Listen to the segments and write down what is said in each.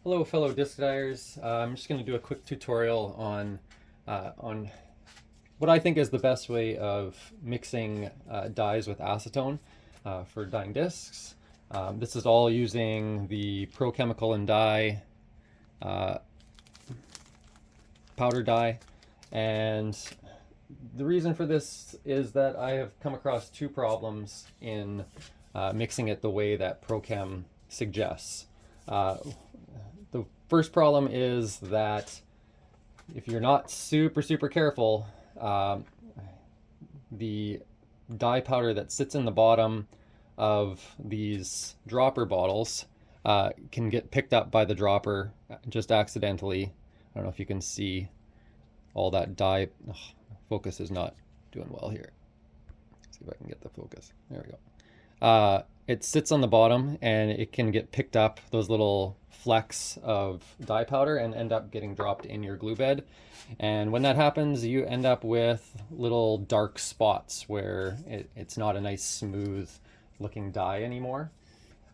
Hello, fellow disc dyers. I'm just going to do a quick tutorial on what I think is the best way of mixing dyes with acetone for dyeing discs. This is all using the Pro Chemical and Dye uh, powder dye, and the reason for this is that I have come across two problems in mixing it the way that ProChem suggests. Uh, the first problem is that if you're not super careful, the dye powder that sits in the bottom of these dropper bottles can get picked up by the dropper just accidentally. I don't know if you can see all that dye. Ugh, focus is not doing well here. Let's see if I can get the focus. There we go. It sits on the bottom and it can get picked up, those little flecks of dye powder, and end up getting dropped in your glue bed. And when that happens, you end up with little dark spots where it's not a nice smooth looking dye anymore.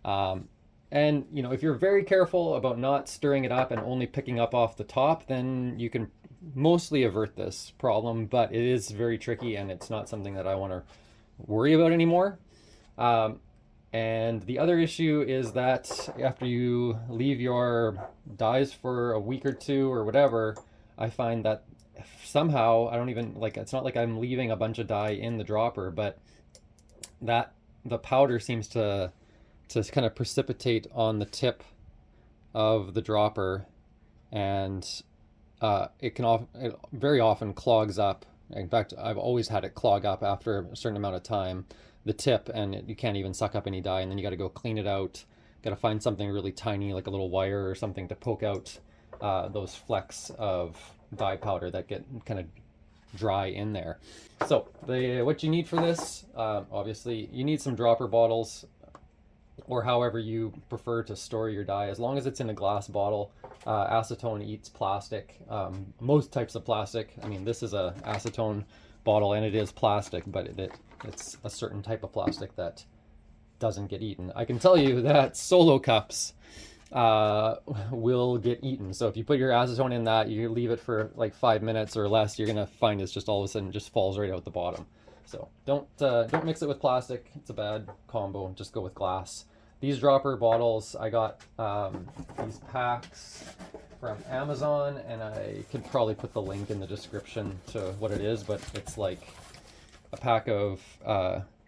And you know, if you're very careful about not stirring it up and only picking up off the top, then you can mostly avert this problem, but it is very tricky and it's not something that I want to worry about anymore. And the other issue is that after you leave your dyes for a week or two or whatever, I find that somehow I don't even like, it's not like I'm leaving a bunch of dye in the dropper, but that the powder seems to kind of precipitate on the tip of the dropper, and it very often clogs up. In fact, I've always had it clog up after a certain amount of time, the tip, and you can't even suck up any dye, and then you got to go clean it out. Got to find something really tiny, like a little wire or something, to poke out those flecks of dye powder that get kind of dry in there. So what you need for this, obviously, you need some dropper bottles, or however you prefer to store your dye, as long as it's in a glass bottle. Acetone eats plastic, most types of plastic. I mean, this is a acetone bottle and it is plastic, but it's a certain type of plastic that doesn't get eaten. I can tell you that solo cups will get eaten. So if you put your acetone in that, you leave it for like 5 minutes or less, you're gonna find it's just all of a sudden just falls right out the bottom. So don't mix it with plastic. It's a bad combo. Just go with glass. These dropper bottles, I got these packs from Amazon, and I could probably put the link in the description to what it is, but it's like a pack of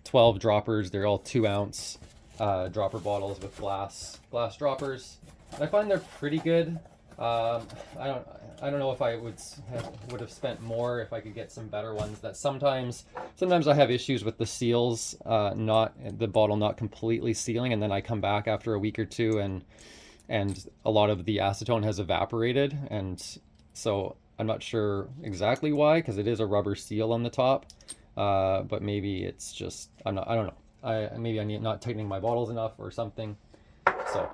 12 droppers. They're all 2-ounce dropper bottles with glass droppers. And I find they're pretty good. I don't know if I would have spent more if I could get some better ones. That sometimes I have issues with the seals, not the bottle not completely sealing, and then I come back after a week or two and a lot of the acetone has evaporated, and so I'm not sure exactly why, because it is a rubber seal on the top. But maybe it's just I don't know. Maybe I need not tightening my bottles enough or something. So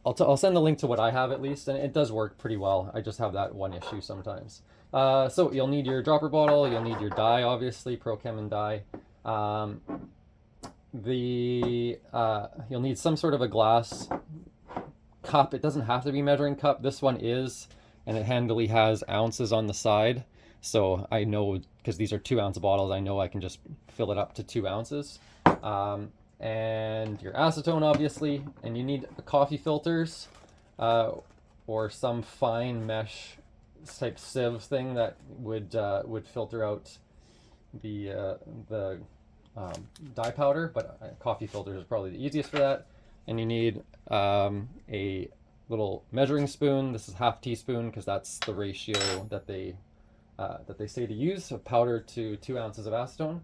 I'll send the link to what I have at least, and it does work pretty well. I just have that one issue sometimes. So you'll need your dropper bottle, you'll need your dye, obviously, ProChem and dye. You'll need some sort of a glass cup. It doesn't have to be measuring cup. This one is, and it handily has ounces on the side. So I know, because these are 2-ounce bottles, I know I can just fill it up to 2 ounces. And your acetone, obviously, and you need coffee filters, or some fine mesh type sieve thing that would filter out the dye powder, but coffee filters is probably the easiest for that. And you need a little measuring spoon. This is half teaspoon because that's the ratio that they say to use of powder to 2 ounces of acetone.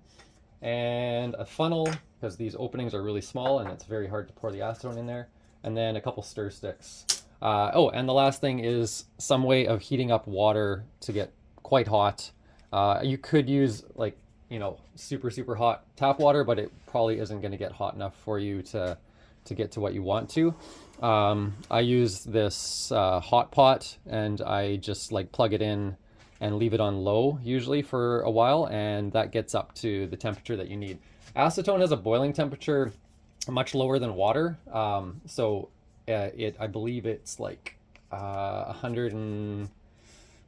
And a funnel, because these openings are really small and it's very hard to pour the acetone in there. And then a couple stir sticks. Oh, and the last thing is some way of heating up water to get quite hot. You could use, like, you know, super hot tap water, but it probably isn't going to get hot enough for you to get to what you want to. I use this hot pot, and I just like plug it in and leave it on low usually for a while, and that gets up to the temperature that you need. Acetone has a boiling temperature much lower than water, so I believe it's like 100 and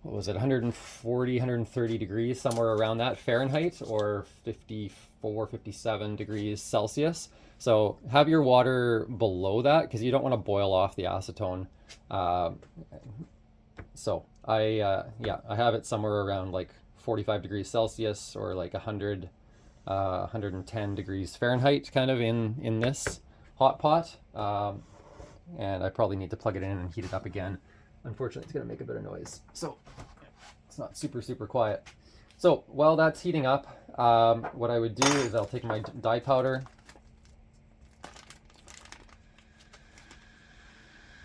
what was it, 140, 130 degrees, somewhere around that Fahrenheit, or 54, 57 degrees Celsius. So have your water below that because you don't want to boil off the acetone. Uh, so yeah, I have it somewhere around like 45 degrees Celsius or like 110 degrees Fahrenheit, kind of in this hot pot. And I probably need to plug it in and heat it up again. Unfortunately, it's going to make a bit of noise. So it's not super quiet. So while that's heating up, what I would do is I'll take my dye powder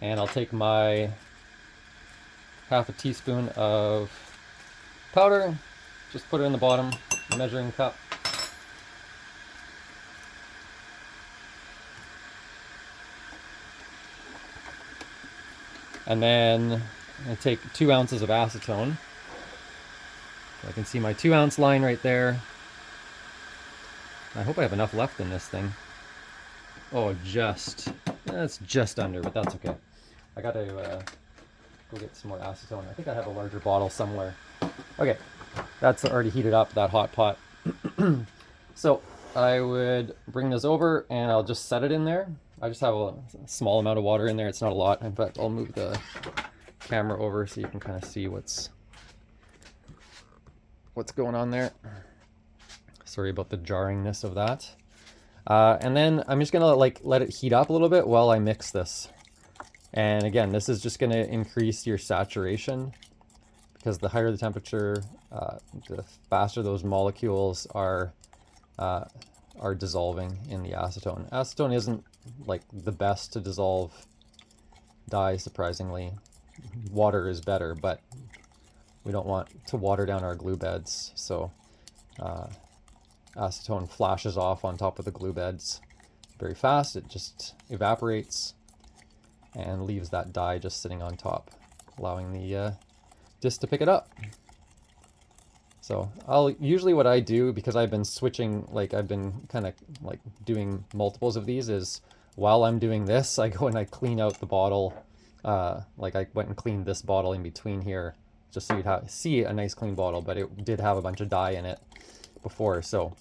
and I'll take my half a teaspoon of powder, just put it in the bottom measuring cup. And then I take 2 ounces of acetone. I can see my 2-ounce line right there. I hope I have enough left in this thing. Oh, that's just under, but that's okay. I gotta go get some more acetone. I think I have a larger bottle somewhere. Okay, that's already heated up, that hot pot. So I would bring this over and I'll just set it in there. I just have a small amount of water in there. It's not a lot. In fact, I'll move the camera over so you can kind of see what's going on there. Sorry about the jarringness of that. And then I'm just gonna let it heat up a little bit while I mix this. And again, this is just gonna increase your saturation because the higher the temperature, the faster those molecules are dissolving in the acetone. Acetone isn't like the best to dissolve dye, surprisingly. Water is better, but we don't want to water down our glue beds, so acetone flashes off on top of the glue beds very fast. It just evaporates and leaves that dye just sitting on top, allowing the disc to pick it up. So usually what I do, because I've been switching, like I've been kind of like doing multiples of these, is while I'm doing this, I go and I clean out the bottle. Like I went and cleaned this bottle in between here, just so you'd see a nice clean bottle, but it did have a bunch of dye in it before. So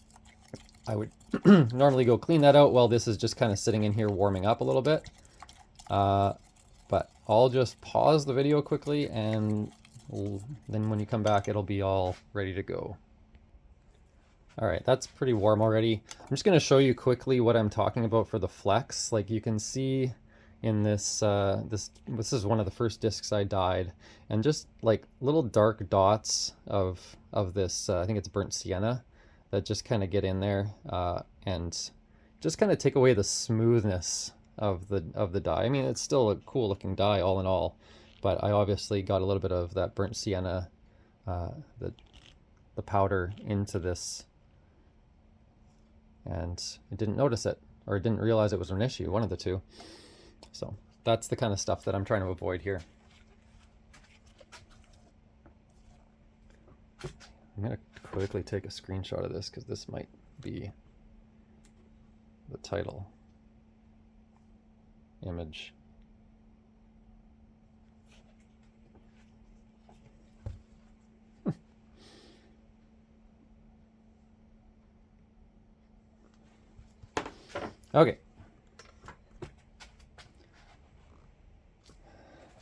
I would normally go clean that out while this is just kind of sitting in here warming up a little bit. But I'll just pause the video quickly, and then when you come back, it'll be all ready to go. All right, that's pretty warm already. I'm just going to show you quickly what I'm talking about for the flex. Like you can see in this, this is one of the first discs I dyed, and just like little dark dots of this, I think it's burnt sienna, that just kind of get in there and just kind of take away the smoothness of the dye. I mean, it's still a cool looking dye all in all, but I obviously got a little bit of that burnt sienna, the powder into this, and I didn't notice it, or I didn't realize it was an issue, one of the two. So that's the kind of stuff that I'm trying to avoid here. I'm going to quickly take a screenshot of this because this might be the title image. Okay.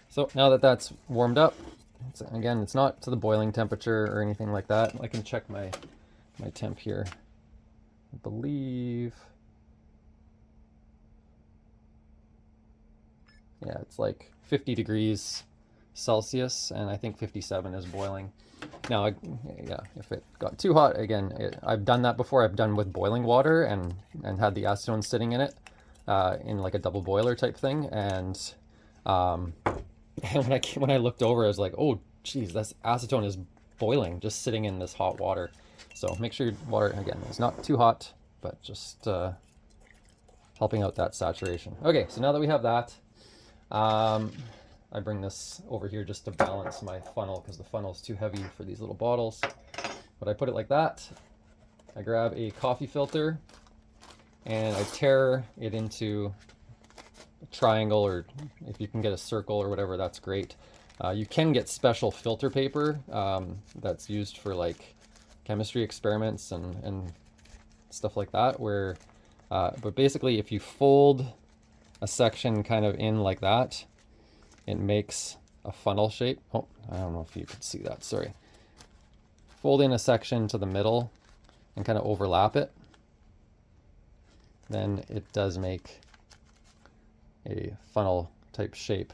So now that that's warmed up, again, it's not to the boiling temperature or anything like that. I can check my temp here. I believe, yeah, it's like 50 degrees Celsius, and I think 57 is boiling. Now, yeah, if it got too hot, again, I've done that before. I've done with boiling water and had the acetone sitting in it in like a double boiler type thing, and when I looked over, I was like, oh, geez, this acetone is boiling, just sitting in this hot water. So make sure your water, again, is not too hot, but just helping out that saturation. Okay, so now that we have that, I bring this over here just to balance my funnel because the funnel is too heavy for these little bottles. But I put it like that. I grab a coffee filter and I tear it into triangle, or if you can get a circle or whatever, that's great. You can get special filter paper that's used for like chemistry experiments and stuff like that, where but basically if you fold a section kind of in like that, it makes a funnel shape. Oh, I don't know if you could see that, sorry. Fold in a section to the middle and kind of overlap it, then it does make a funnel type shape,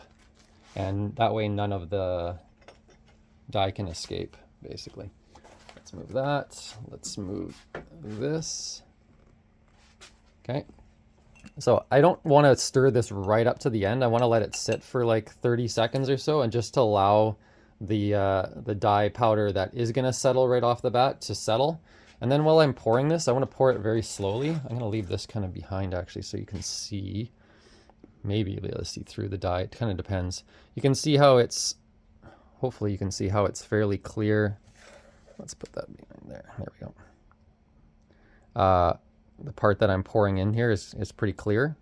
and that way none of the dye can escape, basically. Let's move that. Let's move this. Okay. So I don't want to stir this right up to the end. I want to let it sit for like 30 seconds or so, and just to allow the dye powder that is going to settle right off the bat to settle. And then while I'm pouring this, I want to pour it very slowly. I'm going to leave this kind of behind actually, so you can see, maybe you'll be able to see through the dye. It kind of depends. You can see how it's, hopefully you can see how it's fairly clear. Let's put that behind there. There we go. The part that I'm pouring in here is pretty clear,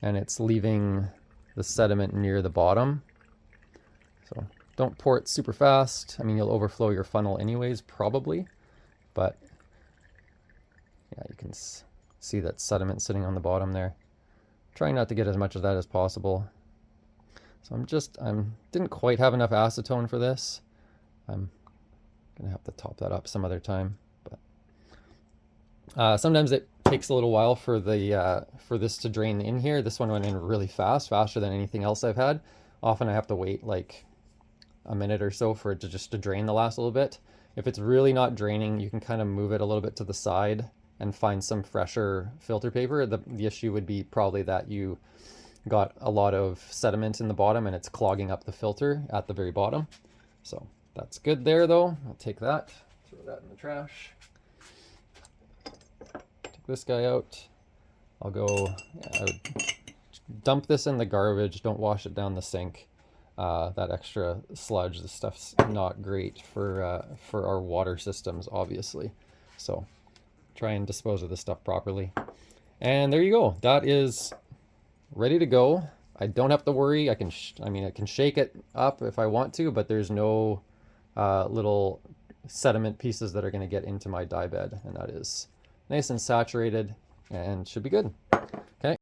and it's leaving the sediment near the bottom. So don't pour it super fast. I mean, you'll overflow your funnel anyways, probably, but yeah, you can see that sediment sitting on the bottom there. Trying not to get as much of that as possible. So I'm didn't quite have enough acetone for this. I'm gonna have to top that up some other time. But sometimes it takes a little while for this to drain in here. This one went in really fast, faster than anything else I've had. Often I have to wait like a minute or so for it to just to drain the last little bit. If it's really not draining, you can kind of move it a little bit to the side and find some fresher filter paper. The issue would be probably that you got a lot of sediment in the bottom and it's clogging up the filter at the very bottom. So that's good there though. I'll take that, throw that in the trash. Take this guy out. I'll go, I would dump this in the garbage. Don't wash it down the sink. That extra sludge, the stuff's not great for our water systems, obviously. So try and dispose of this stuff properly. And there you go. That is ready to go. I don't have to worry. I can shake it up if I want to, but there's no little sediment pieces that are going to get into my dye bed, and that is nice and saturated and should be good.